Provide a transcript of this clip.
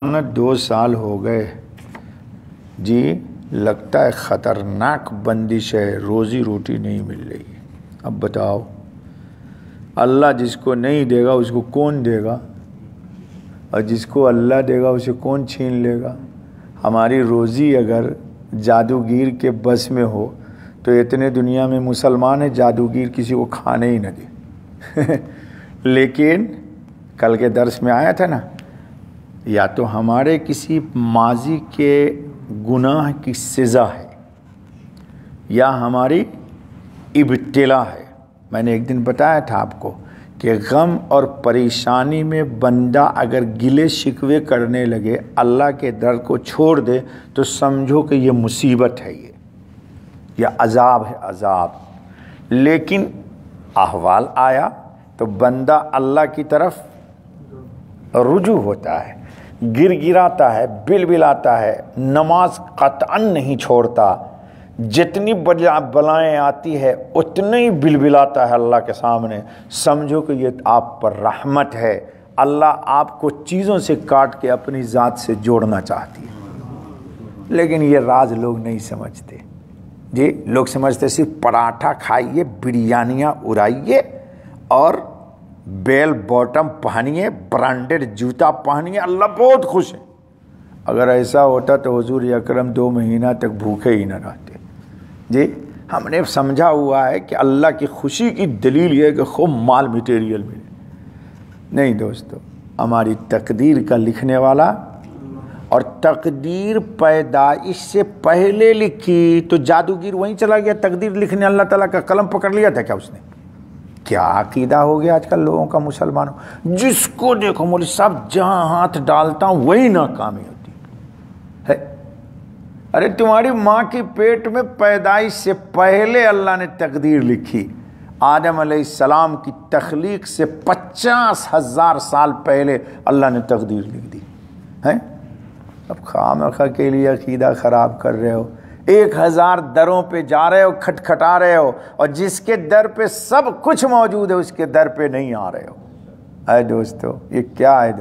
2 سال ہو گئے جی، لگتا ہے خطرناک بندش ہے، روزی روٹی نہیں مل رہی۔ اب بتاؤ، اللہ جس کو نہیں دے گا اس کو کون دے گا، اور جس کو اللہ دے گا اسے کون چھین لے گا؟ ہماری روزی اگر جادوگر کے بس میں ہو تو اتنے دنیا میں مسلمان ہیں جادوگر کسی کو کھانے ہی نہ دے۔ لیکن کل کے درس میں آیا تھا نا، یا تو ہمارے کسی ماضی کے گناہ کی سزا ہے یا ہماری ابتلا ہے۔ میں نے ایک دن بتایا تھا آپ کو کہ غم اور پریشانی میں بندہ اگر گلے شکوے کرنے لگے، اللہ کے در کو چھوڑ دے تو سمجھو کہ یہ مصیبت ہے، یہ عذاب ہے، عذاب۔ لیکن احوال آیا تو بندہ اللہ کی طرف رجوع ہوتا ہے، گر گراتا ہے، بل بلاتا ہے، نماز قطعاً نہیں چھوڑتا، جتنی بلائیں آتی ہے اتنے ہی بل بلاتا ہے اللہ کے سامنے۔ سمجھو کہ یہ آپ پر رحمت ہے، اللہ آپ کو چیزوں سے کاٹ کے اپنی ذات سے جوڑنا چاہتی ہے۔ لیکن یہ راز لوگ نہیں سمجھتے جی، لوگ سمجھتے صرف پراٹھا کھائیے، بریانیاں اڑائیے اور بیل باٹم پہنیے، برانڈڈ جوتا پہنیے، اللہ بہت خوش ہے۔ اگر ایسا ہوتا تو حضور اکرم 2 مہینہ تک بھوکے ہی نہ رہتے جی۔ ہم نے سمجھا ہوا ہے کہ اللہ کی خوشی کی دلیل یہ ہے کہ خوب مال میٹیریل ملے۔ نہیں دوستو، ہماری تقدیر کا لکھنے والا، اور تقدیر پیدائش سے پہلے لکھی تو جادوگر وہیں چلا گیا تقدیر لکھنے، اللہ تعالیٰ کا قلم پکڑ لیا تھا کیا اس نے؟ کیا عقیدہ ہو گیا آج کل لوگوں کا، مسلمانوں، جس کو دیکھو مولوی صاحب جہاں ہاتھ ڈالتا ہوں وہی ناکامی ہوتی ہے۔ ارے تمہاری ماں کی پیٹ میں پیدائش سے پہلے اللہ نے تقدیر لکھی، آدم علیہ السلام کی تخلیق سے 50,000 سال پہلے اللہ نے تقدیر لکھ دی ہے۔ اب خامخواہ کے لیے عقیدہ خراب کر رہے ہو، 1000 دروں پہ جا رہے ہو، کھٹکھٹا رہے ہو، اور جس کے در پہ سب کچھ موجود ہے اس کے در پہ نہیں آ رہے ہو۔ اے دوستو، یہ کیا ہے؟